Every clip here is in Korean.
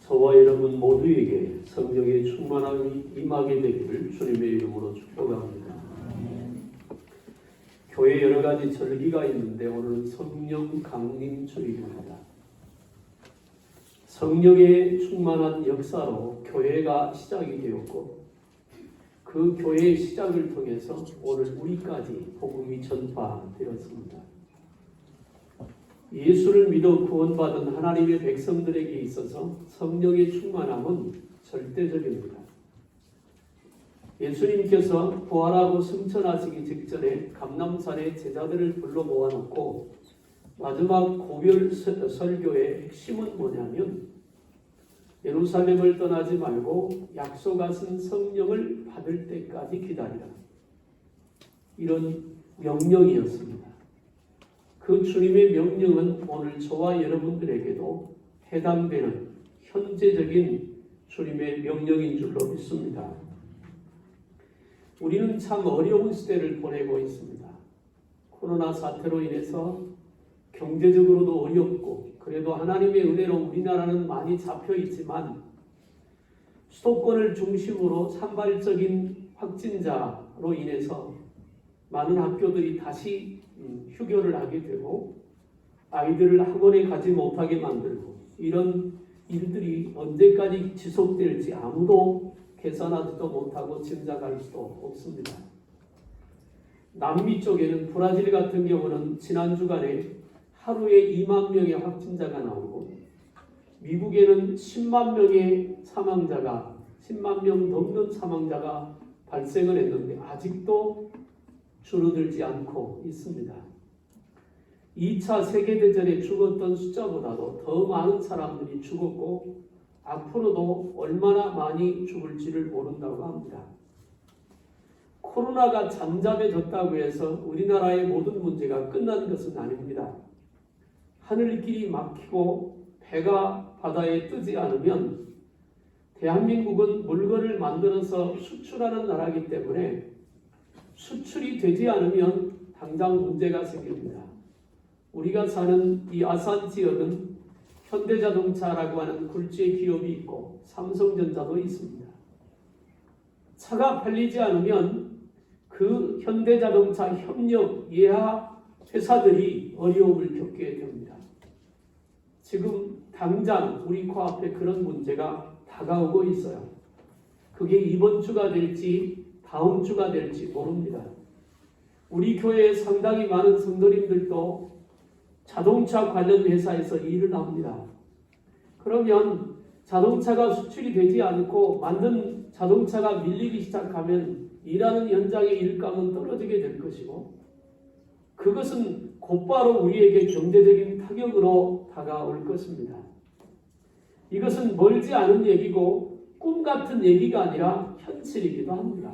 저와 여러분 모두에게 성령의 충만함이 임하게 되기를 주님의 이름으로 축복합니다. 교회 여러 가지 절기가 있는데 오늘은 성령 강림 주일입니다. 성령의 충만한 역사로 교회가 시작이 되었고 그 교회의 시작을 통해서 오늘 우리까지 복음이 전파되었습니다. 예수를 믿어 구원받은 하나님의 백성들에게 있어서 성령의 충만함은 절대적입니다. 예수님께서 부활하고 승천하시기 직전에 감람산에 제자들을 불러 모아놓고 마지막 고별 설교의 핵심은 뭐냐면 예루살렘을 떠나지 말고 약속하신 성령을 받을 때까지 기다리라. 이런 명령이었습니다. 그 주님의 명령은 오늘 저와 여러분들에게도 해당되는 현재적인 주님의 명령인 줄로 믿습니다. 우리는 참 어려운 시대를 보내고 있습니다. 코로나 사태로 인해서 경제적으로도 어렵고 그래도 하나님의 은혜로 우리나라는 많이 잡혀 있지만 수도권을 중심으로 산발적인 확진자로 인해서 많은 학교들이 다시 휴교를 하게 되고 아이들을 학원에 가지 못하게 만들고 이런 일들이 언제까지 지속될지 아무도 계산하지도 못하고 짐작할 수도 없습니다. 남미 쪽에는 브라질 같은 경우는 지난 주간에 하루에 2만 명의 확진자가 나오고 미국에는 10만 명의 사망자가 10만 명 넘는 사망자가 발생을 했는데 아직도 줄어들지 않고 있습니다. 2차 세계대전에 죽었던 숫자보다도 더 많은 사람들이 죽었고 앞으로도 얼마나 많이 죽을지를 모른다고 합니다. 코로나가 잠잠해졌다고 해서 우리나라의 모든 문제가 끝난 것은 아닙니다. 하늘길이 막히고 배가 바다에 뜨지 않으면 대한민국은 물건을 만들어서 수출하는 나라이기 때문에 수출이 되지 않으면 당장 문제가 생깁니다. 우리가 사는 이 아산 지역은 현대자동차라고 하는 굴지의 기업이 있고 삼성전자도 있습니다. 차가 팔리지 않으면 그 현대자동차 협력 예하 회사들이 어려움을 겪게 됩니다. 지금 당장 우리 코앞에 그런 문제가 다가오고 있어요. 그게 이번 주가 될지 다음 주가 될지 모릅니다. 우리 교회에 상당히 많은 성도님들도 자동차 관련 회사에서 일을 합니다. 그러면 자동차가 수출이 되지 않고 만든 자동차가 밀리기 시작하면 일하는 현장의 일감은 떨어지게 될 것이고 그것은 곧바로 우리에게 경제적인 타격으로 다가올 것입니다. 이것은 멀지 않은 얘기고 꿈 같은 얘기가 아니라 현실이기도 합니다.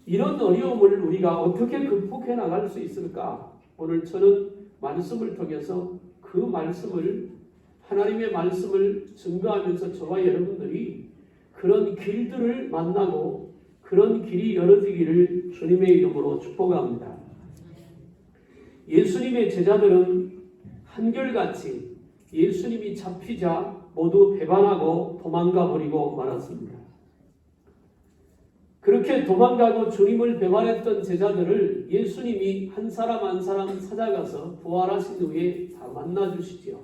이런 어려움을 우리가 어떻게 극복해 나갈 수 있을까? 오늘 저는 말씀을 통해서 그 말씀을 하나님의 말씀을 증거하면서 저와 여러분들이 그런 길들을 만나고 그런 길이 열어지기를 주님의 이름으로 축복합니다. 예수님의 제자들은 한결같이 예수님이 잡히자 모두 배반하고 도망가 버리고 말았습니다. 그렇게 도망가고 주님을 배반했던 제자들을 예수님이 한 사람 한 사람 찾아가서 부활하신 후에 다 만나주시지요.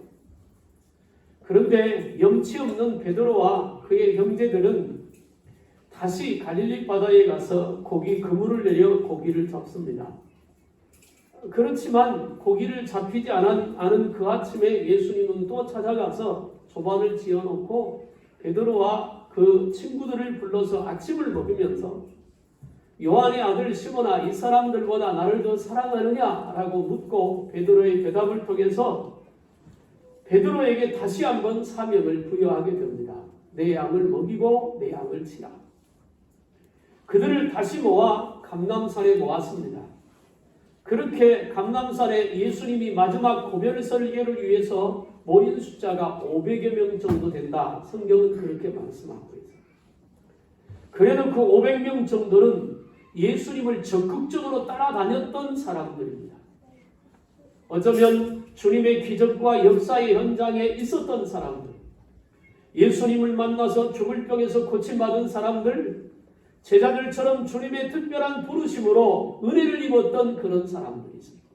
그런데 염치 없는 베드로와 그의 형제들은 다시 갈릴리 바다에 가서 그물을 내려 고기를 잡습니다. 그렇지만 고기를 잡히지 않은 그 아침에 예수님은 또 찾아가서 조반을 지어놓고 베드로와 그 친구들을 불러서 아침을 먹이면서 요한의 아들 시몬아 이 사람들보다 나를 더 사랑하느냐라고 묻고 베드로의 대답을 통해서 베드로에게 다시 한번 사명을 부여하게 됩니다. 내 양을 먹이고 내 양을 치라. 그들을 다시 모아 감람산에 모았습니다. 그렇게 감람산에 예수님이 마지막 고별 설교를 위해서 모인 숫자가 500여 명 정도 된다. 성경은 그렇게 말씀하고 있어요. 그래도 그 500명 정도는 예수님을 적극적으로 따라다녔던 사람들입니다. 어쩌면 주님의 기적과 역사의 현장에 있었던 사람들, 예수님을 만나서 죽을 병에서 고침받은 사람들, 제자들처럼 주님의 특별한 부르심으로 은혜를 입었던 그런 사람들이 있습니다.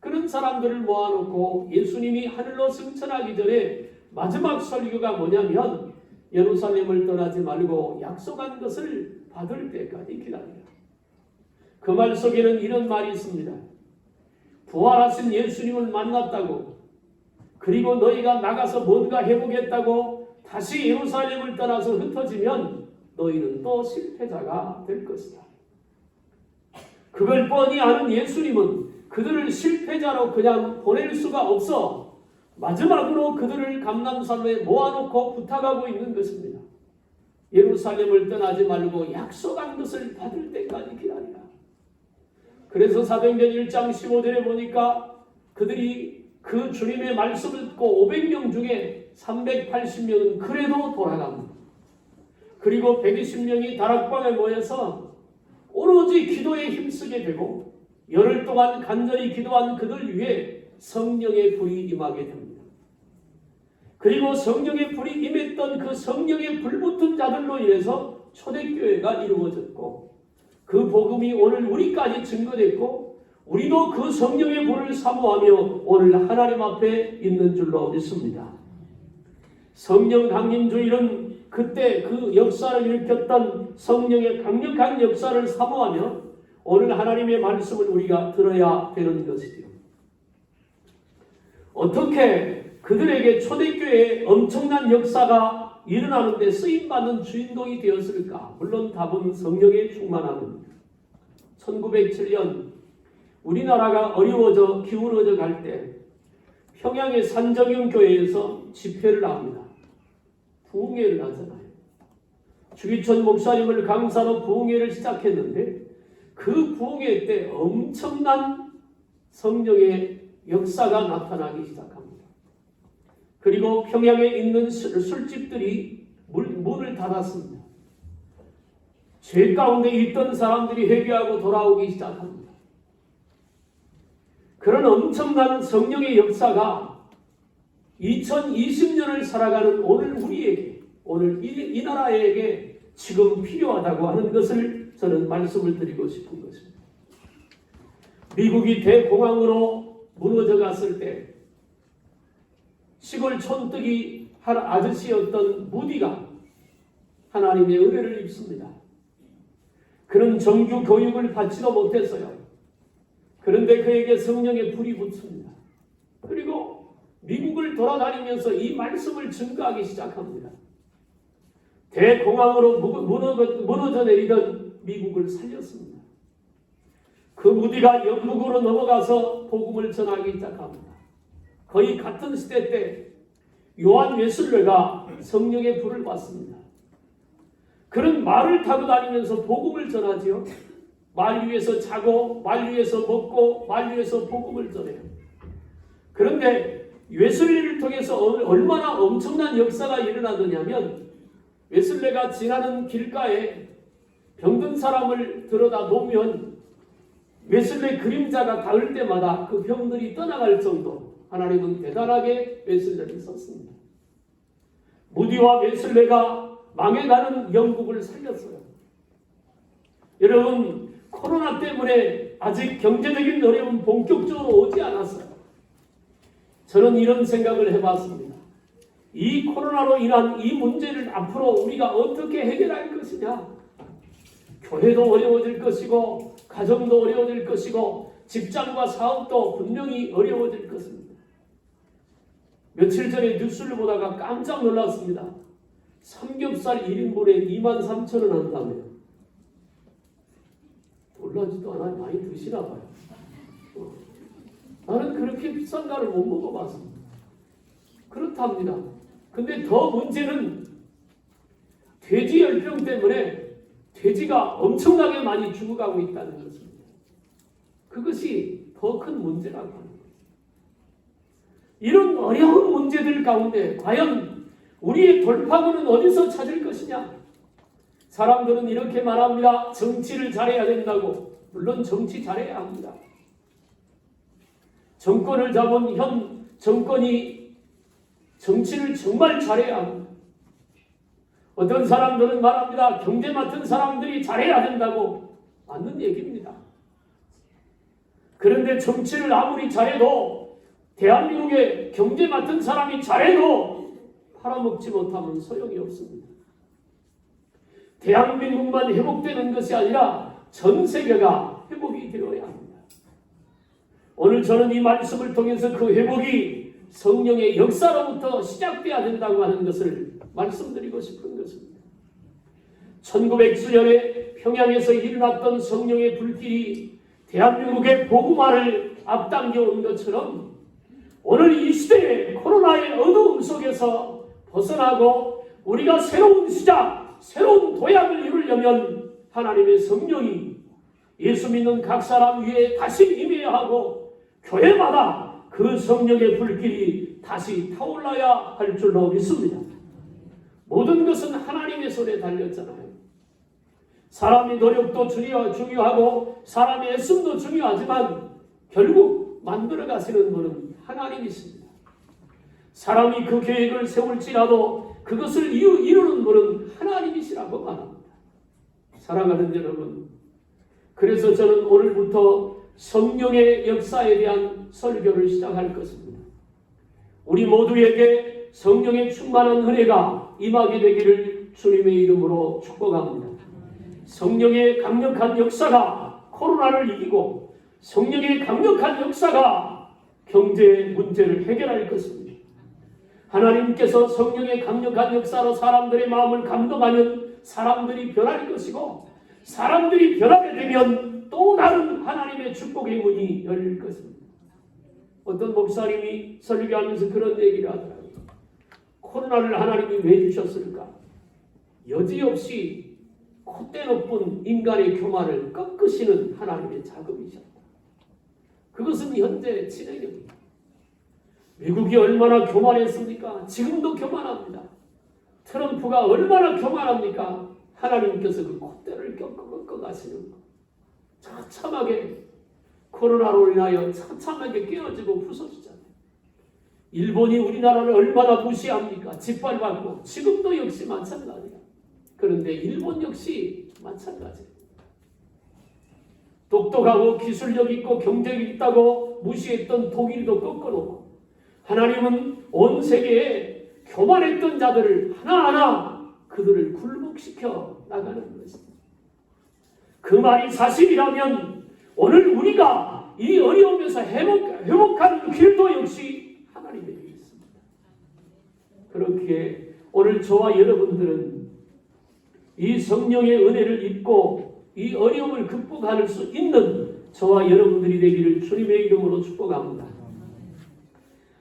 그런 사람들을 모아놓고 예수님이 하늘로 승천하기 전에 마지막 설교가 뭐냐면 예루살렘을 떠나지 말고 약속한 것을 받을 때까지 기다리라. 그 말 속에는 이런 말이 있습니다. 부활하신 예수님을 만났다고, 그리고 너희가 나가서 뭔가 해보겠다고 다시 예루살렘을 떠나서 흩어지면 너희는 또 실패자가 될 것이다. 그걸 뻔히 아는 예수님은 그들을 실패자로 그냥 보낼 수가 없어 마지막으로 그들을 감람산에 모아놓고 부탁하고 있는 것입니다. 예루살렘을 떠나지 말고 약속한 것을 받을 때까지 기다리라. 그래서 사도행전 1장 15절에 보니까 그들이 그 주님의 말씀을 듣고 500명 중에 380명은 그래도 돌아갑니다. 그리고 120명이 다락방에 모여서 오로지 기도에 힘쓰게 되고 열흘 동안 간절히 기도한 그들 위에 성령의 불이 임하게 됩니다. 그리고 성령의 불이 임했던 그 성령의 불붙은 자들로 인해서 초대교회가 이루어졌고 그 복음이 오늘 우리까지 증거됐고 우리도 그 성령의 불을 사모하며 오늘 하나님 앞에 있는 줄로 믿습니다. 성령 강림주일은 그때 그 역사를 일으켰던 성령의 강력한 역사를 사모하며 오늘 하나님의 말씀을 우리가 들어야 되는 것이지요. 어떻게 그들에게 초대교회의 엄청난 역사가 일어나는데 쓰임받는 주인공이 되었을까? 물론 답은 성령의 충만함입니다. 1907년 우리나라가 어려워져 기울어져 갈 때 평양의 산정영교회에서 집회를 합니다. 부흥회를 하잖아요. 주기천 목사님을 강사로 부흥회를 시작했는데 그 부흥회 때 엄청난 성령의 역사가 나타나기 시작합니다. 그리고 평양에 있는 술집들이 문을 닫았습니다. 죄 가운데 있던 사람들이 회개하고 돌아오기 시작합니다. 그런 엄청난 성령의 역사가 2020년을 살아가는 오늘 우리에게, 오늘 이 나라에게 지금 필요하다고 하는 것을 저는 말씀을 드리고 싶은 것입니다. 미국이 대공황으로 무너져 갔을 때 시골 촌뜨기 한 아저씨였던 무디가 하나님의 은혜를 입습니다. 그는 정규 교육을 받지도 못했어요. 그런데 그에게 성령의 불이 붙습니다. 그리고 미국을 돌아다니면서 이 말씀을 증거하기 시작합니다. 대공황으로 무너져 내리던 미국을 살렸습니다. 그 무디가 영국으로 넘어가서 복음을 전하기 시작합니다. 거의 같은 시대 때 요한 웨슬레가 성령의 불을 받습니다. 그런 말을 타고 다니면서 복음을 전하지요. 말 위에서 자고 말 위에서 먹고 말 위에서 복음을 전해요. 그런데 웨슬레를 통해서 얼마나 엄청난 역사가 일어나더냐면 웨슬레가 지나는 길가에 병든 사람을 들여다 놓으면 웨슬레 그림자가 닿을 때마다 그 병들이 떠나갈 정도 하나님은 대단하게 웨슬레를 썼습니다. 무디와 웨슬레가 망해가는 영국을 살렸어요. 여러분, 코로나 때문에 아직 경제적인 어려움은 본격적으로 오지 않았어요. 저는 이런 생각을 해봤습니다. 이 코로나로 인한 이 문제를 앞으로 우리가 어떻게 해결할 것이냐? 교회도 어려워질 것이고 가정도 어려워질 것이고 직장과 사업도 분명히 어려워질 것입니다. 며칠 전에 뉴스를 보다가 깜짝 놀랐습니다. 삼겹살 1인분에 23,000원 한다며요. 놀라지도 않아요. 많이 드시나 봐요. 나는 그렇게 비싼 거를 못 먹어봤습니다. 그렇답니다. 근데 더 문제는 돼지 열병 때문에 돼지가 엄청나게 많이 죽어가고 있다는 것입니다. 그것이 더 큰 문제라고 하는 거죠. 이런 어려운 문제들 가운데 과연 우리의 돌파구는 어디서 찾을 것이냐? 사람들은 이렇게 말합니다. 정치를 잘해야 된다고. 물론 정치 잘해야 합니다. 정권을 잡은 현 정권이 정치를 정말 잘해야 합니다. 어떤 사람들은 말합니다. 경제 맡은 사람들이 잘해야 된다고. 맞는 얘기입니다. 그런데 정치를 아무리 잘해도 대한민국의 경제 맡은 사람이 잘해도 팔아먹지 못하면 소용이 없습니다. 대한민국만 회복되는 것이 아니라 전 세계가 회복이 되어야 합니다. 오늘 저는 이 말씀을 통해서 그 회복이 성령의 역사로부터 시작돼야 된다고 하는 것을 말씀드리고 싶은 것입니다. 1900수년에 평양에서 일어났던 성령의 불길이 대한민국의 복음화를 앞당겨 온 것처럼 오늘 이 시대에 코로나의 어두움 속에서 벗어나고 우리가 새로운 시작, 새로운 도약을 이루려면 하나님의 성령이 예수 믿는 각 사람 위에 다시 임해야 하고 교회마다 그 성령의 불길이 다시 타올라야 할 줄로 믿습니다. 모든 것은 하나님의 손에 달렸잖아요. 사람의 노력도 중요하고 사람의 애씀도 중요하지만 결국 만들어가시는 분은 하나님이십니다. 사람이 그 계획을 세울지라도 그것을 이루는 분은 하나님이시라고 말합니다. 사랑하는 여러분, 그래서 저는 오늘부터 성령의 역사에 대한 설교를 시작할 것입니다. 우리 모두에게 성령의 충만한 은혜가 임하게 되기를 주님의 이름으로 축복합니다. 성령의 강력한 역사가 코로나를 이기고 성령의 강력한 역사가 경제 문제를 해결할 것입니다. 하나님께서 성령의 강력한 역사로 사람들의 마음을 감동하면 사람들이 변할 것이고 사람들이 변하게 되면 또 다른 하나님의 축복의 문이 열릴 것입니다. 어떤 목사님이 설교하면서 그런 얘기를 하더라고요. 코로나를 하나님이 왜 주셨을까? 여지없이 콧대 높은 인간의 교만을 꺾으시는 하나님의 작업이셨다. 그것은 현재 진행입니다. 미국이 얼마나 교만했습니까? 지금도 교만합니다. 트럼프가 얼마나 교만합니까? 하나님께서 그 콧대를 꺾어 가시는 것. 처참하게 코로나로 인하여 처참하게 깨어지고 부서지잖아요. 일본이 우리나라를 얼마나 무시합니까? 짓밟았고 지금도 역시 마찬가지야. 그런데 일본 역시 마찬가지예요. 똑똑하고 기술력 있고 경쟁이 있다고 무시했던 독일도 꺾어놓고 하나님은 온 세계에 교만했던 자들을 하나하나 그들을 굴복시켜 나가는 것입니다. 그 말이 사실이라면 오늘 우리가 이 어려움에서 회복하는 길도 역시 하나님에게 있습니다. 그렇기에 오늘 저와 여러분들은 이 성령의 은혜를 입고 이 어려움을 극복할 수 있는 저와 여러분들이 되기를 주님의 이름으로 축복합니다.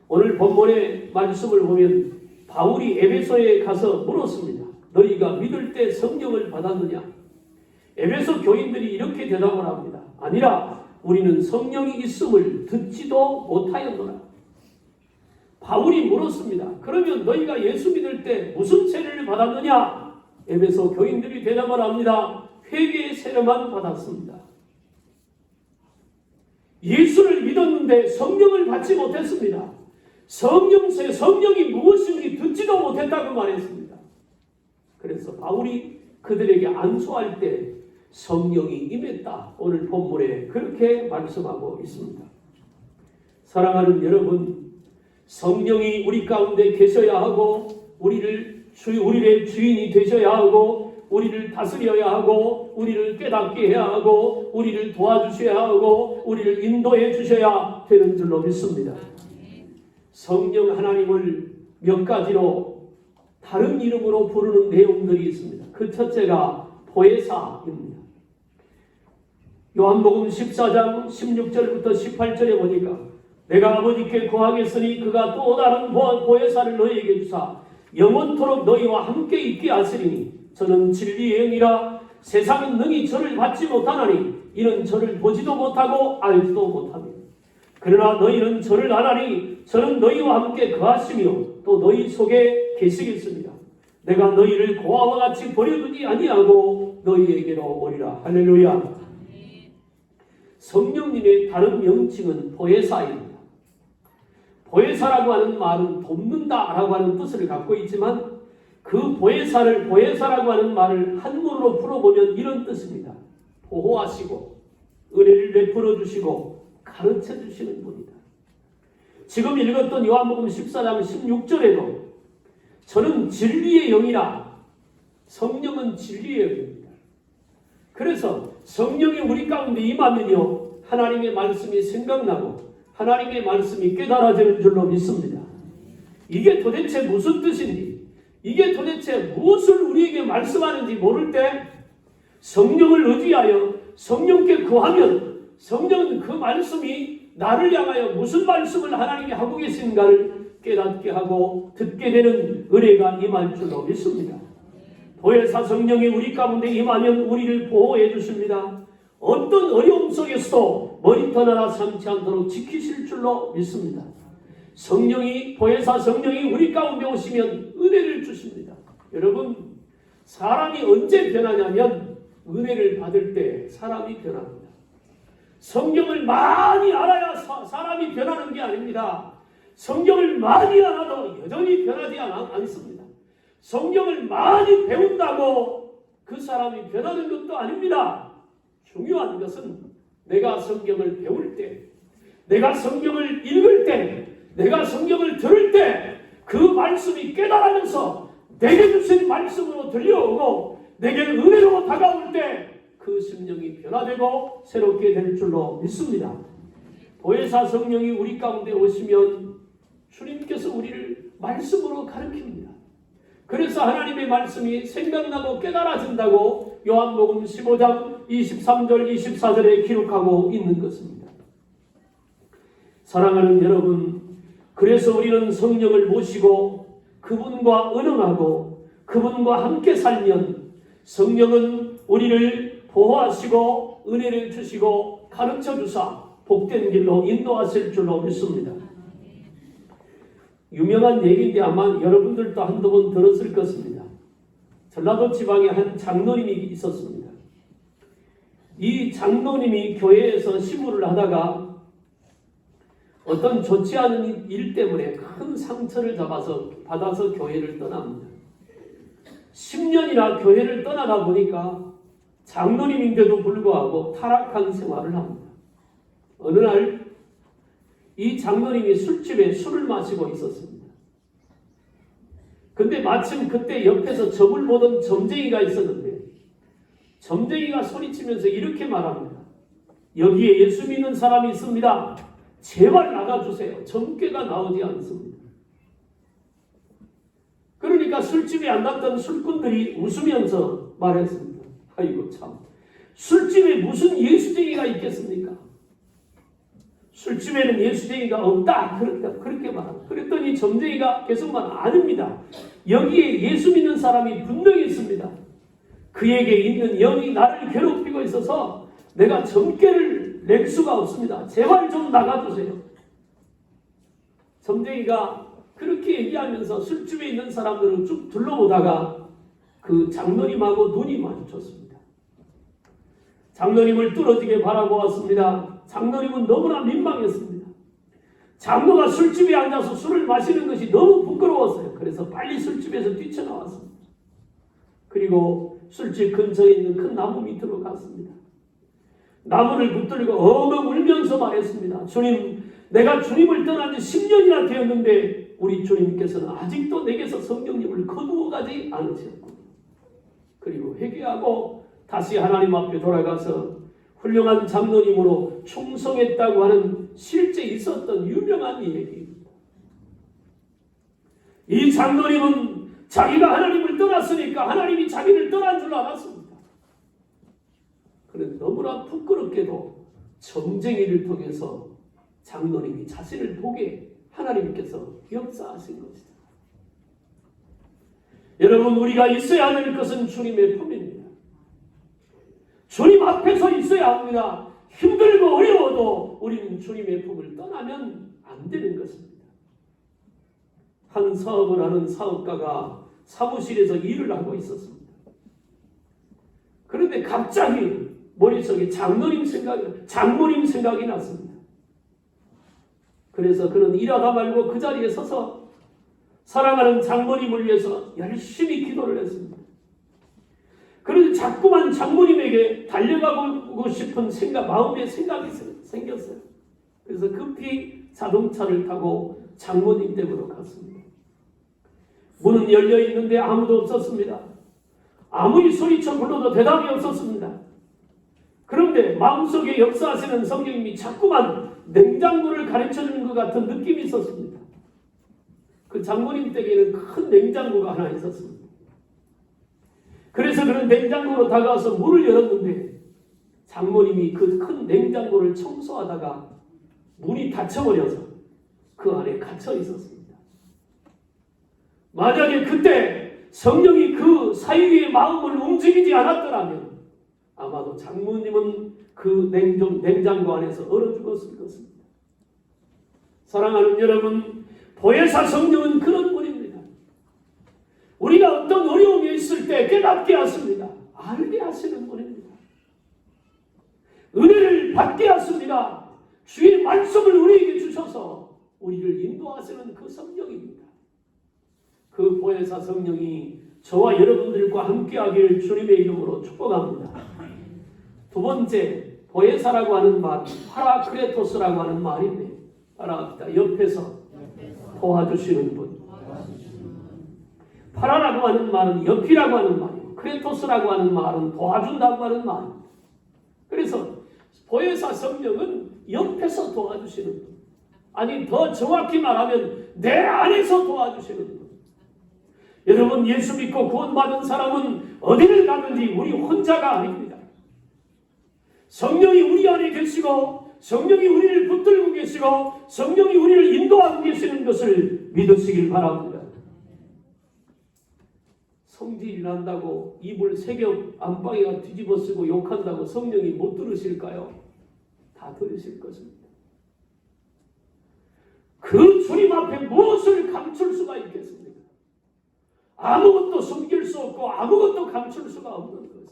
오늘 본문의 말씀을 보면 바울이 에베소에 가서 물었습니다. 너희가 믿을 때 성령을 받았느냐? 에베소 교인들이 이렇게 대답을 합니다. 아니라 우리는 성령이 있음을 듣지도 못하였노라. 바울이 물었습니다. 그러면 너희가 예수 믿을 때 무슨 세례를 받았느냐? 에베소 교인들이 대답을 합니다. 회개의 세례만 받았습니다. 예수를 믿었는데 성령을 받지 못했습니다. 성령이 무엇인지 듣지도 못했다고 말했습니다. 그래서 바울이 그들에게 안수할 때 성령이 임했다. 오늘 본문에 그렇게 말씀하고 있습니다. 사랑하는 여러분, 성령이 우리 가운데 계셔야 하고 우리의 주인이 되셔야 하고 우리를 다스려야 하고 우리를 깨닫게 해야 하고 우리를 도와주셔야 하고 우리를 인도해 주셔야 되는 줄로 믿습니다. 성령 하나님을 몇 가지로 다른 이름으로 부르는 내용들이 있습니다. 그 첫째가 보혜사입니다. 요한복음 14장 16절부터 18절에 보니까 내가 아버지께 구하겠으니 그가 또 다른 보혜사를 너희에게 주사 영원토록 너희와 함께 있게 하시리니 저는 진리의 영이라 세상은 능히 저를 받지 못하나니 이는 저를 보지도 못하고 알지도 못합니다. 그러나 너희는 저를 아나니 저는 너희와 함께 거하시며 또 너희 속에 계시겠습니다. 내가 너희를 고아와 같이 버려두지 아니하고 너희에게로 오리라. 할렐루야. 성령님의 다른 명칭은 보혜사입니다. 보혜사라고 하는 말은 돕는다라고 하는 뜻을 갖고 있지만 그 보혜사라고 하는 말을 한문으로 풀어보면 이런 뜻입니다. 보호하시고 은혜를 베풀어 주시고 가르쳐 주시는 분이다. 지금 읽었던 요한복음 14장 16절에도 저는 진리의 영이라, 성령은 진리의 영입니다. 그래서 성령이 우리 가운데 임하면요, 하나님의 말씀이 생각나고 하나님의 말씀이 깨달아지는 줄로 믿습니다. 이게 도대체 무슨 뜻인지, 이게 도대체 무엇을 우리에게 말씀하는지 모를 때 성령을 의지하여 성령께 구하면 성령은 그 말씀이 나를 향하여 무슨 말씀을 하나님이 하고 계신가를 깨닫게 하고 듣게 되는 은혜가 임할 줄로 믿습니다. 보혜사 성령이 우리 가운데 임하면 우리를 보호해 주십니다. 어떤 어려움 속에서도 머리털 하나 삼지 않도록 지키실 줄로 믿습니다. 보혜사 성령이 우리 가운데 오시면 은혜를 주십니다. 여러분, 사람이 언제 변하냐면 은혜를 받을 때 사람이 변합니다. 성경을 많이 알아야 사람이 변하는 게 아닙니다. 성경을 많이 알아도 여전히 변하지 않습니다. 성경을 많이 배운다고 그 사람이 변하는 것도 아닙니다. 중요한 것은 내가 성경을 배울 때, 내가 성경을 읽을 때, 내가 성경을 들을 때 그 말씀이 깨달으면서 내게 주신 말씀으로 들려오고 내게 은혜로 다가올 때 그 심령이 변화되고 새롭게 될 줄로 믿습니다. 보혜사 성령이 우리 가운데 오시면 주님께서 우리를 말씀으로 가르칩니다. 그래서 하나님의 말씀이 생각나고 깨달아진다고 요한복음 15장 23절 24절에 기록하고 있는 것입니다. 사랑하는 여러분, 그래서 우리는 성령을 모시고 그분과 언응하고 그분과 함께 살면 성령은 우리를 보호하시고 은혜를 주시고 가르쳐 주사 복된 길로 인도하실 줄로 믿습니다. 유명한 얘기인데 아마 여러분들도 한두 번 들었을 것입니다. 전라도 지방에 한 장로님이 있었습니다. 이 장로님이 교회에서 시무를 하다가 어떤 좋지 않은 일 때문에 큰 상처를 받아서 교회를 떠납니다. 10년이나 교회를 떠나다 보니까 장로님인데도 불구하고 타락한 생활을 합니다. 어느 날 이 장로님이 술집에 술을 마시고 있었습니다. 근데 마침 그때 옆에서 점을 보던 점쟁이가 있었는데 점쟁이가 소리치면서 이렇게 말합니다. 여기에 예수 믿는 사람이 있습니다. 제발 나가주세요. 점괘가 나오지 않습니다. 그러니까 술집에 앉았던 술꾼들이 웃으면서 말했습니다. 아이고 참, 술집에 무슨 예수쟁이가 있겠습니까? 술집에는 예수쟁이가 없다. 그렇게 말합니다. 그랬더니 점쟁이가 계속 아닙니다. 여기에 예수 믿는 사람이 분명히 있습니다. 그에게 있는 영이 나를 괴롭히고 있어서 내가 점괘를 낼 수가 없습니다. 제발 좀 나가주세요. 점쟁이가 그렇게 얘기하면서 술집에 있는 사람들을 쭉 둘러보다가 그 장로님하고 눈이 마주쳤습니다. 장로님을 뚫어지게 바라보았습니다. 장로님은 너무나 민망했습니다. 장로가 술집에 앉아서 술을 마시는 것이 너무 부끄러웠어요. 그래서 빨리 술집에서 뛰쳐나왔습니다. 그리고 술집 근처에 있는 큰 나무 밑으로 갔습니다. 나무를 붙들고 엉엉 울면서 말했습니다. 주님, 내가 주님을 떠난 지 10년이나 되었는데 우리 주님께서는 아직도 내게서 성령님을 거두어가지 않으셨고, 그리고 회개하고 다시 하나님 앞에 돌아가서 훌륭한 장로님으로 충성했다고 하는 실제 있었던 유명한 얘기입니다. 이 장로님은 자기가 하나님을 떠났으니까 하나님이 자기를 떠난 줄 알았습니다. 그런데 너무나 부끄럽게도 점쟁이를 통해서 장로님이 자신을 보게 하나님께서 역사하신 것이다. 여러분, 우리가 있어야 하는 것은 주님의 품입니다. 주님 앞에 서 있어야 합니다. 힘들고 어려워도 우리는 주님의 품을 떠나면 안 되는 것입니다. 한 사업을 하는 사업가가 사무실에서 일을 하고 있었습니다. 그런데 갑자기 머릿속에 장모님 생각이 났습니다. 그래서 그는 일하다 말고 그 자리에 서서 사랑하는 장모님을 위해서 열심히 기도를 했습니다. 그래서 자꾸만 장모님에게 달려가고 싶은 마음의 생각이 생겼어요. 그래서 급히 자동차를 타고 장모님 댁으로 갔습니다. 문은 열려 있는데 아무도 없었습니다. 아무리 소리쳐 불러도 대답이 없었습니다. 그런데 마음속에 역사하시는 성령님이 자꾸만 냉장고를 가르쳐주는 것 같은 느낌이 있었습니다. 그 장모님 댁에는 큰 냉장고가 하나 있었습니다. 그래서 그런 냉장고로 다가와서 문을 열었는데 장모님이 그 큰 냉장고를 청소하다가 문이 닫혀버려서 그 안에 갇혀 있었습니다. 만약에 그때 성령이 그 사유의 마음을 움직이지 않았더라면 아마도 장모님은 그 냉장고 안에서 얼어 죽었을 것입니다. 사랑하는 여러분, 보혜사 성령은 그런 분입니다. 우리가 어떤 어려움이 있을 때 깨닫게 하십니다. 알게 하시는 분입니다. 은혜를 받게 하십니다. 주의 말씀을 우리에게 주셔서 우리를 인도하시는 그 성령입니다. 그 보혜사 성령이 저와 여러분들과 함께하기를 주님의 이름으로 축복합니다. 두 번째, 보혜사라고 하는 말은 파라크레토스라고 하는 말인데, 따라합니다. 옆에서 도와주시는 분. 파라라고 하는 말은 옆이라고 하는 말이고, 크레토스라고 하는 말은 도와준다고 하는 말입니다. 그래서 보혜사 성령은 옆에서 도와주시는 분. 아니, 더 정확히 말하면 내 안에서 도와주시는 분. 여러분, 예수 믿고 구원받은 사람은 어디를 가든지 우리 혼자가 아닙니다. 성령이 우리 안에 계시고 성령이 우리를 붙들고 계시고 성령이 우리를 인도하고 계시는 것을 믿으시길 바랍니다. 성질이 난다고 입을 새겨 안방에가 뒤집어 쓰고 욕한다고 성령이 못 들으실까요? 다 들으실 것입니다. 그 주님 앞에 무엇을 감출 수가 있겠습니까? 아무것도 숨길 수 없고 아무것도 감출 수가 없는 것입니다.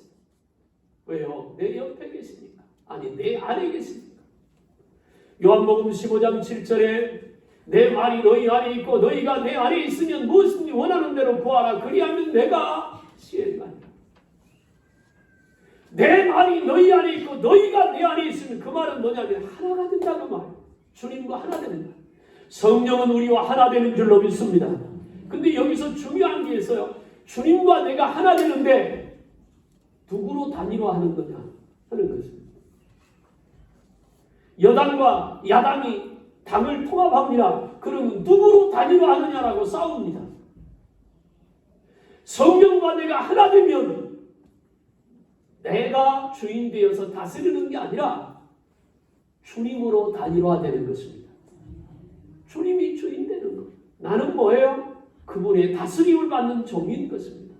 왜요? 내 옆에 계십니까? 아니, 내 안에 계십니까? 요한복음 15장 7절에 내 말이 너희 안에 있고 너희가 내 안에 있으면 무엇이든지 원하는 대로 구하라. 그리하면 내가 시행하리라. 내 말이 너희 안에 있고 너희가 내 안에 있으면 그 말은 뭐냐면 하나가 된다는 말이에요. 주님과 하나 되는 말. 성령은 우리와 하나 되는 줄로 믿습니다. 근데 여기서 중요한 게 있어요. 주님과 내가 하나 되는데 누구로 단일화하는 거냐 하는 것입니다. 여당과 야당이 당을 통합합니다. 그러면 누구로 단일화하느냐라고 싸웁니다. 성령과 내가 하나 되면 내가 주인 되어서 다스리는 게 아니라 주님으로 단일화되는 것입니다. 주님이 주인 되는 것. 나는 뭐예요? 그분의 다스림을 받는 종인 것입니다.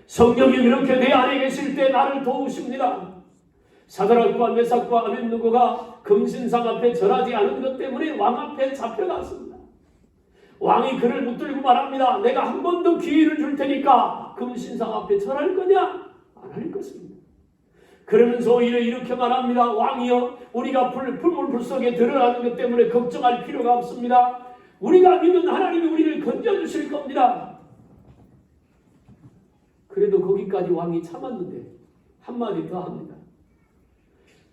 성령이 그렇게 내 안에 계실 때 나를 도우십니다. 사드락과 메삭과 아벳느고가 금신상 앞에 절하지 않은 것 때문에 왕 앞에 잡혀갔습니다. 왕이 그를 붙들고 말합니다. 내가 한 번 더 기회를 줄 테니까 금신상 앞에 절할 거냐? 안 할 것입니다. 그러면서 오히려 이렇게 말합니다. 왕이여, 우리가 불 속에 들어가는 것 때문에 걱정할 필요가 없습니다. 우리가 믿는 하나님이 우리를 건져주실 겁니다. 그래도 거기까지 왕이 참았는데 한마디 더 합니다.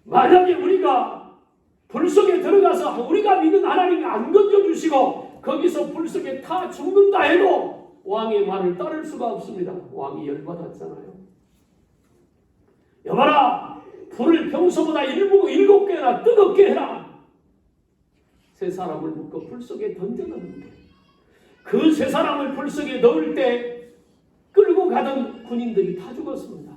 만약에 우리가 불 속에 들어가서 우리가 믿는 하나님이 안 건져주시고 거기서 불 속에 타 죽는다 해도 왕의 말을 따를 수가 없습니다. 왕이 열받았잖아요. 여봐라, 불을 평소보다 7배나 뜨겁게 해라. 세 사람을 묶어 불 속에 던져넣는데 그 세 사람을 불 속에 넣을 때 끌고 가던 군인들이 다 죽었습니다.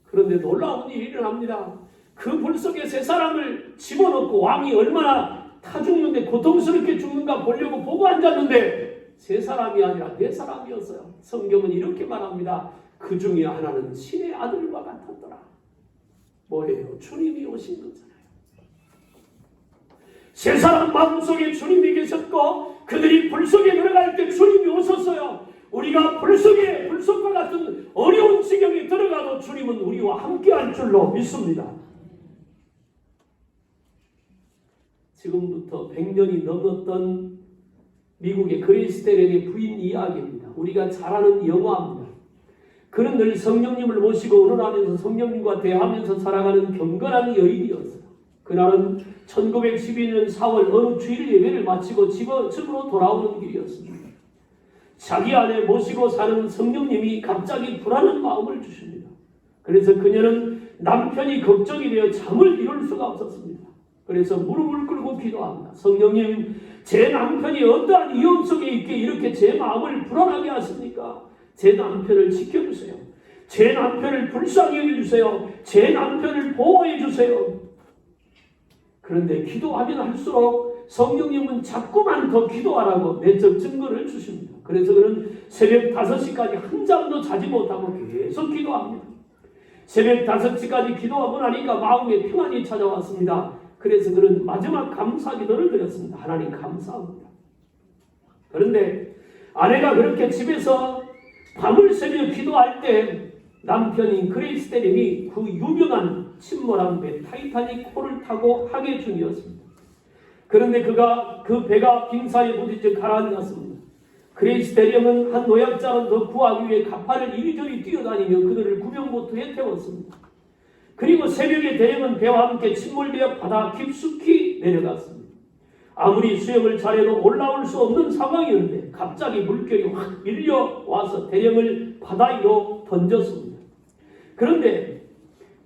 그런데 놀라운 일이 일어납니다. 그 불 속에 세 사람을 집어넣고 왕이 얼마나 타 죽는데 고통스럽게 죽는가 보려고 보고 앉았는데 세 사람이 아니라 네 사람이었어요. 성경은 이렇게 말합니다. 그 중에 하나는 신의 아들과 같았더라. 뭐예요? 주님이 오신 거잖아요. 세 사람 마음속에 주님이 계셨고 그들이 불 속에 들어갈 때 주님이 오셨어요. 우리가 불속과 같은 어려운 지경에 들어가도 주님은 우리와 함께할 줄로 믿습니다. 지금부터 100년이 넘었던 미국의 그레이스 대령의 부인 이야기입니다. 우리가 잘 아는 영화입니다. 그는 늘 성령님을 모시고 의논하면서 성령님과 대하면서 살아가는 경건한 여인이었어요. 그날은 1912년 4월 어느 주일 예배를 마치고 집으로 돌아오는 길이었습니다. 자기 안에 모시고 사는 성령님이 갑자기 불안한 마음을 주십니다. 그래서 그녀는 남편이 걱정이 되어 잠을 이룰 수가 없었습니다. 그래서 무릎을 꿇고 기도합니다. 성령님, 제 남편이 어떠한 위험 속에 있게 이렇게 제 마음을 불안하게 하십니까? 제 남편을 지켜주세요. 제 남편을 불쌍히 여겨주세요. 제 남편을 보호해주세요. 그런데 기도하면 할수록 성령님은 자꾸만 더 기도하라고 내적 증거를 주십니다. 그래서 그는 새벽 5시까지 한 잠도 자지 못하고 계속 기도합니다. 새벽 5시까지 기도하고 나니까 마음에 평안이 찾아왔습니다. 그래서 그는 마지막 감사 기도를 드렸습니다. 하나님 감사합니다. 그런데 아내가 그렇게 집에서 밤을 새며 기도할 때 남편인 그레이스 대령이 그 유명한 침몰한 배 타이타닉호를 타고 항해 중이었습니다. 그런데 그가 그 배가 빙사에 부딪혀 가라앉았습니다. 그레이스 대령은 한 노약자를 더 구하기 위해 가파를 이리저리 뛰어다니며 그들을 구명보트에 태웠습니다. 그리고 새벽에 대령은 배와 함께 침몰되어 바다 깊숙이 내려갔습니다. 아무리 수영을 잘해도 올라올 수 없는 상황이었는데 갑자기 물결이 확 밀려와서 대령을 바다 위로 던졌습니다. 그런데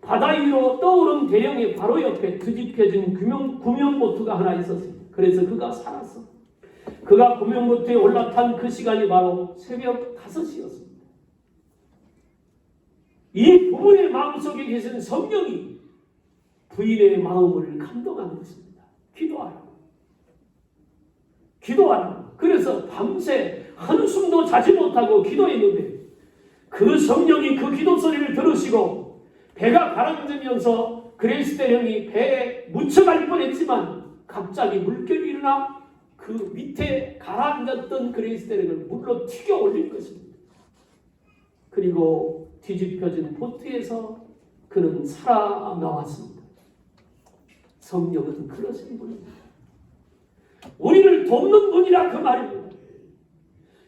바다 위로 떠오른 대령의 바로 옆에 뒤집혀진 구명보트가 하나 있었습니다. 그래서 그가 살았어. 그가 구명보트에 올라탄 그 시간이 바로 새벽 5시였습니다. 이 부부의 마음속에 계신 성령이 부인의 마음을 감동한 것입니다. 기도하라. 그래서 밤새 한숨도 자지 못하고 기도했는데 그 성령이 그 기도 소리를 들으시고 배가 가라앉으면서 그레이스 대령이 배에 묻혀갈 뻔했지만 갑자기 물결이 일어나 그 밑에 가라앉았던 그레이스 대령을 물로 튀겨 올린 것입니다. 그리고 뒤집혀진 보트에서 그는 살아나왔습니다. 성령은 그러신 분입니다. 우리를 돕는 분이라 그 말입니다.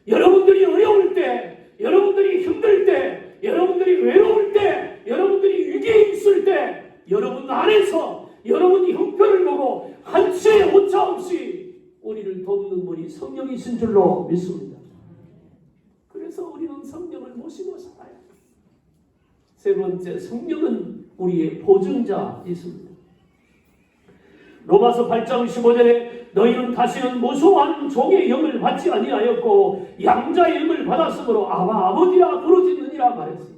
여러분들이 어려울 때, 여러분들이 힘들 때, 여러분들이 외로울 때, 여러분들이 위기에 있을 때 여러분 안에서 여러분이 형편을 보고 한치의 오차 없이 우리를 돕는 분이 성령이신 줄로 믿습니다. 그래서 우리는 성령을 모시고 살아야 합니다. 세 번째, 성령은 우리의 보증자이십니다. 로마서 8장 15절에 너희는 다시는 무소한 종의 영을 받지 아니하였고 양자의 영을 받았으므로 아버지라 부르짖느니라 말했습니다.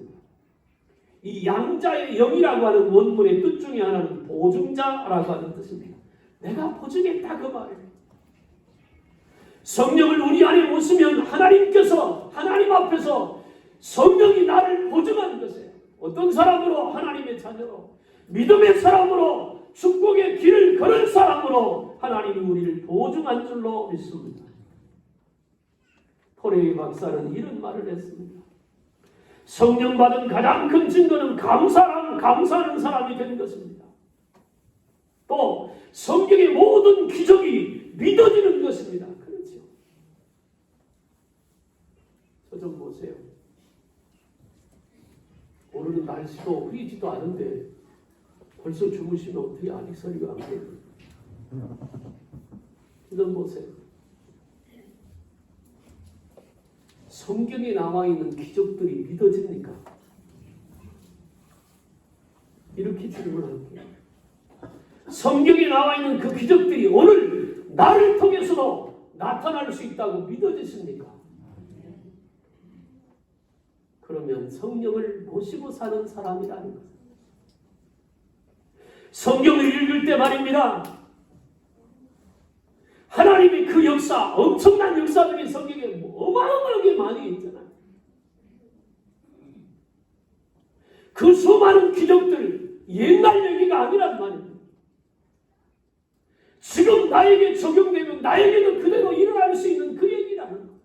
이 양자의 영이라고 하는 원문의 뜻 중에 하나는 보증자라고 하는 뜻입니다. 내가 보증했다 그 말이에요. 성령을 우리 안에 모시면 하나님께서 하나님 앞에서 성령이 나를 보증하는 것이에요. 어떤 사람으로? 하나님의 자녀로, 믿음의 사람으로, 축복의 길을 걸을 사람으로 하나님이 우리를 보증한 줄로 믿습니다. 토레이 박사는 이런 말을 했습니다. 성령 받은 가장 큰 증거는 감사하는 사람이 된 것입니다. 또 성경의 모든 기적이 믿어지는 것입니다. 그렇죠? 저 좀 보세요. 오늘은 날씨도 흐리지도 않은데 벌써 주무시면 어떻게 아직 소리가 안 돼요? 좀 보세요. 성경에 나와 있는 기적들이 믿어집니까? 이렇게 질문할게요. 성경에 나와 있는 그 기적들이 오늘 나를 통해서도 나타날 수 있다고 믿어지십니까? 그러면 성령을 모시고 사는 사람이라는 것입니다. 성경을 읽을 때 말입니다. 하나님의 그 역사, 엄청난 역사들이 성경에 어마어마하게 많이 있잖아요. 그 수많은 기적들, 옛날 얘기가 아니란 말입니다. 지금 나에게 적용되면 나에게도 그대로 일어날 수 있는 그 얘기라는 거예요.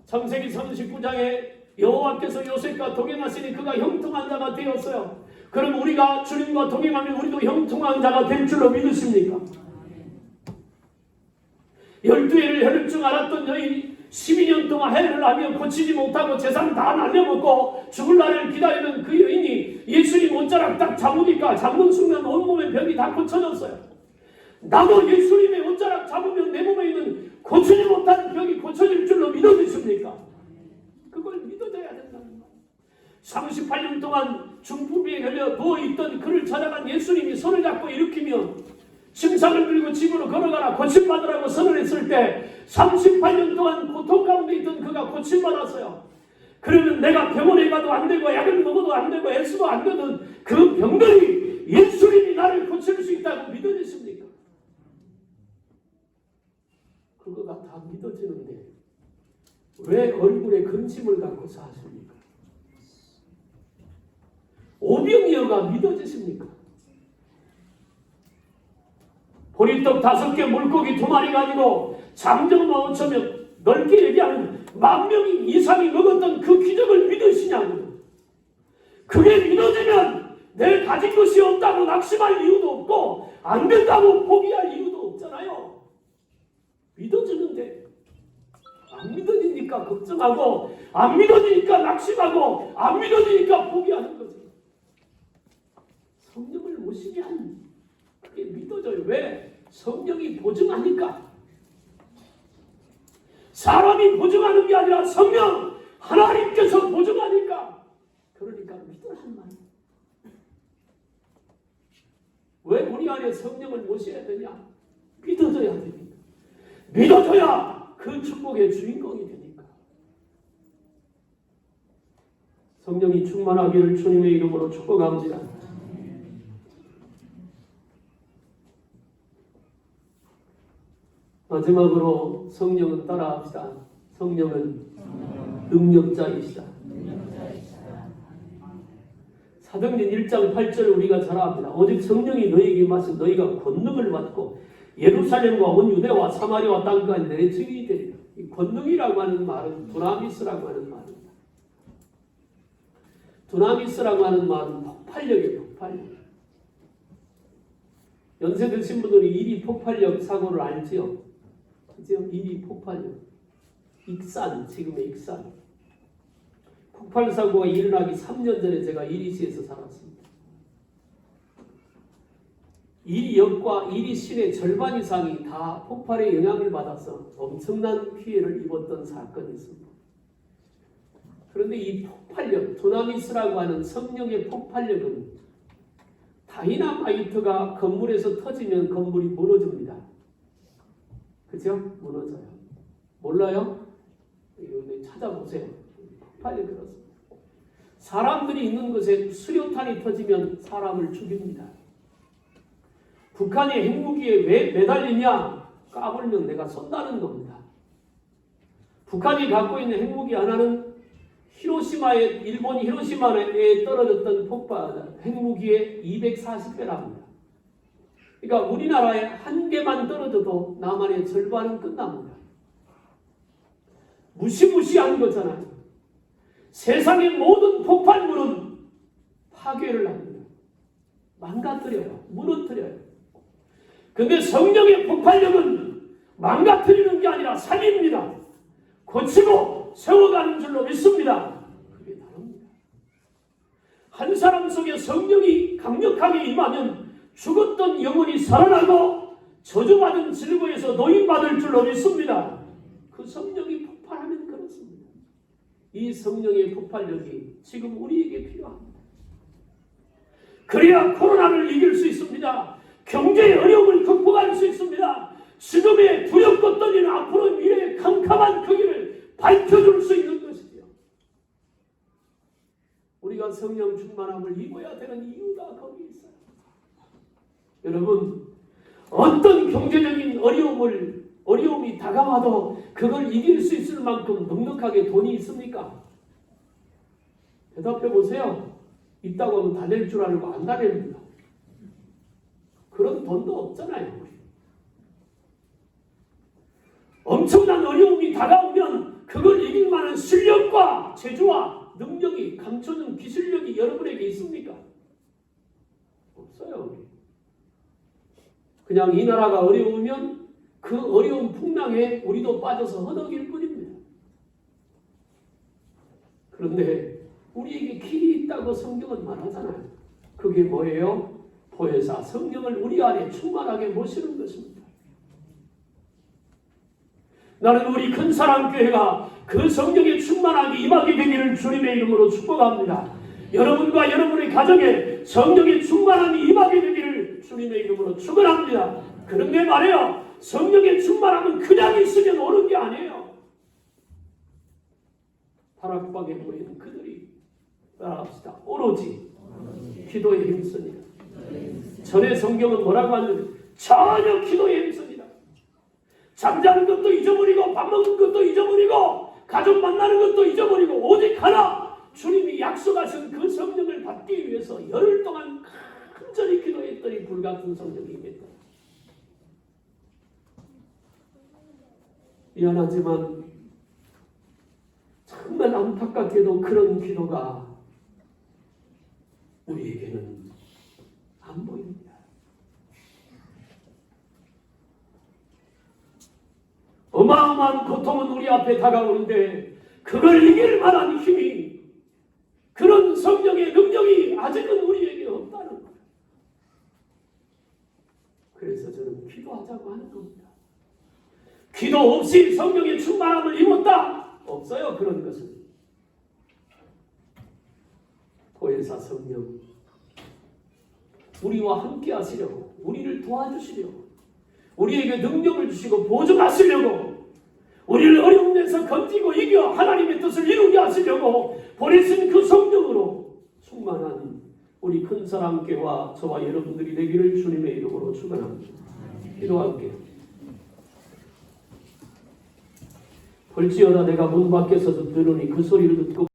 창세기 39장에 여호와께서 요셉과 동행하시니 그가 형통한 자가 되었어요. 그럼 우리가 주님과 동행하면 우리도 형통한 자가 될 줄로 믿으십니까? 12해를 혈증 앓았던 여인이 12년 동안 해를 하며 고치지 못하고 재산 다 날려먹고 죽을 날을 기다리는 그 여인이 예수님 옷자락 딱 잡으니까 잡는 순간 온몸의 병이 다 고쳐졌어요. 나도 예수님의 옷자락 잡으면 내 몸에 있는 고치지 못한 병이 고쳐질 줄로 믿어지십니까? 그걸 믿어줘야 된다는 거예요. 38년 동안 중풍비에 걸려 누워있던 그를 찾아간 예수님이 손을 잡고 일으키며 침상을 들고 집으로 걸어가라 고침받으라고 선언했을 때 38년 동안 고통 가운데 있던 그가 고침받았어요. 그러면 내가 병원에 가도 안 되고 약을 먹어도 안 되고 애써도 안 되는 그 병들이 예수님이 나를 고칠 수 있다고 믿어지십니까? 그거가 다 믿어지는데 왜 얼굴에 근심을 갖고 사십니까? 오병이어가 믿어지십니까? 보리떡 5개 물고기 2마리 가지고 장정만 5천명 넓게 얘기하는 10,000명 이상이 먹었던 그 기적을 믿으시냐고요. 그게 믿어지면 내 가진 것이 없다고 낙심할 이유도 없고 안 된다고 포기할 이유도 없잖아요. 믿어지는데 안 믿어지니까 걱정하고 안 믿어지니까 낙심하고 안 믿어지니까 포기하는 거죠. 성령을 모시면 그게 믿어져요. 왜? 성령이 보증하니까. 사람이 보증하는 게 아니라 성령 하나님께서 보증하니까. 그러니까 믿으란 말이에요. 왜 우리 안에 성령을 모셔야 되냐? 믿어져야 됩니다. 믿어줘야 그 축복의 주인공이 되니까. 성령이 충만하기를 주님의 이름으로 축복합니다. 마지막으로 성령은 따라합시다. 성령은 능력자이시다. 사도행전 1장 8절 우리가 잘 압니다. 오직 성령이 너희에게 임하신 너희가 권능을 받고 예루살렘과 온 유대와 사마리아와 땅까지 내 증인이 되리라. 이 권능이라고 하는 말은 두나미스라고 하는 말입니다. 두나미스라고 하는 말은 폭발력이에요. 폭발력. 연세 드신 분들이 이리 폭발력 사고를 알지요? 그죠? 이리 폭발력. 익산, 지금의 익산. 폭발 사고가 일어나기 3년 전에 제가 이리시에서 살았습니다. 이리역과 이리시내 절반 이상이 다 폭발의 영향을 받아서 엄청난 피해를 입었던 사건이 있습니다. 그런데 이 폭발력, 두나미스라고 하는 성령의 폭발력은 다이나마이트가 건물에서 터지면 건물이 무너집니다. 그죠? 무너져요. 몰라요? 이거 찾아보세요. 폭발력 그렇습니다. 사람들이 있는 곳에 수류탄이 터지면 사람을 죽입니다. 북한이 핵무기에 왜 매달리냐? 까불면 내가 쏜다는 겁니다. 북한이 갖고 있는 핵무기 하나는 히로시마에, 일본이 히로시마에 떨어졌던 핵무기의 240배랍니다. 그러니까 우리나라에 한 개만 떨어져도 남한의 절반은 끝납니다. 무시무시한 거잖아요. 세상의 모든 폭발물은 파괴를 합니다. 망가뜨려요. 무너뜨려요. 근데 성령의 폭발력은 망가뜨리는 게 아니라 살립니다. 고치고 세워가는 줄로 믿습니다. 그게 다릅니다. 한 사람 속에 성령이 강력하게 임하면 죽었던 영혼이 살아나고 저주받은 질고에서 노인받을 줄로 믿습니다. 그 성령이 폭발하면 그렇습니다. 이 성령의 폭발력이 지금 우리에게 필요합니다. 그래야 코로나를 이길 수 있습니다. 경제의 어려움을 극복할 수 있습니다. 지금의 두렵고 떨리는 앞으로 미래의 캄캄한 그 길을 밝혀줄 수 있는 것이죠. 우리가 성령 충만함을 입어야 되는 이유가 거기 있어요. 여러분, 어떤 경제적인 어려움이 다가와도 그걸 이길 수 있을 만큼 넉넉하게 돈이 있습니까? 대답해 보세요. 있다고 하면 다 낼 줄 알고 안 다 냅니다. 그런 돈도 없잖아요. 엄청난 어려움이 다가오면 그걸 이길 만한 실력과 재주와 능력이 감춰진 기술력이 여러분에게 있습니까? 없어요. 그냥 이 나라가 어려우면 그 어려운 풍랑에 우리도 빠져서 허덕일 뿐입니다. 그런데 우리에게 길이 있다고 성경은 말하잖아요. 그게 뭐예요? 보혜사 성령을 우리 안에 충만하게 모시는 것입니다. 나는 우리 큰사랑교회가 그 성령에 충만하게 임하게 되기를 주님의 이름으로 축복합니다. 여러분과 여러분의 가정에 성령의 충만함이 임하게 되기를 주님의 이름으로 축원합니다. 그런데 말이에요. 성령의 충만함은 그냥 있으면 오는 게 아니에요. 다락방에 모인 그들이 따라합시다. 오로지 기도에 힘씁니다. 전에 성경은 뭐라고 하는지 전혀 기도에 힘씁니다. 잠자는 것도 잊어버리고 밥 먹는 것도 잊어버리고 가족 만나는 것도 잊어버리고 오직 하나 주님이 약속하신 그 성령을 받기 위해서 열흘 동안 간절히 기도했더니 불같은 성령이 임했다. 미안하지만 정말 안타깝게도 그런 기도가 우리에게는 안 보입니다. 어마어마한 고통은 우리 앞에 다가오는데 그걸 이길 만한 힘이, 그런 성령의 능력이 아직은 우리에게 없다는 거예요. 그래서 저는 기도하자고 하는 겁니다. 기도 없이 성령의 충만함을 입었다? 없어요. 그런 것은. 보혜사 성령, 우리와 함께 하시려고, 우리를 도와주시려고, 우리에게 능력을 주시고 보증하시려고, 우리를 어려운 데서 건지고 이겨 하나님의 뜻을 이루게 하시려고 보내신 그 성령으로 충만한 우리 큰사랑교회와 저와 여러분들이 되기를 주님의 이름으로 축원합니다. 기도할게요. 볼지어다 내가 문 밖에서 듣노니 그 소리를 듣고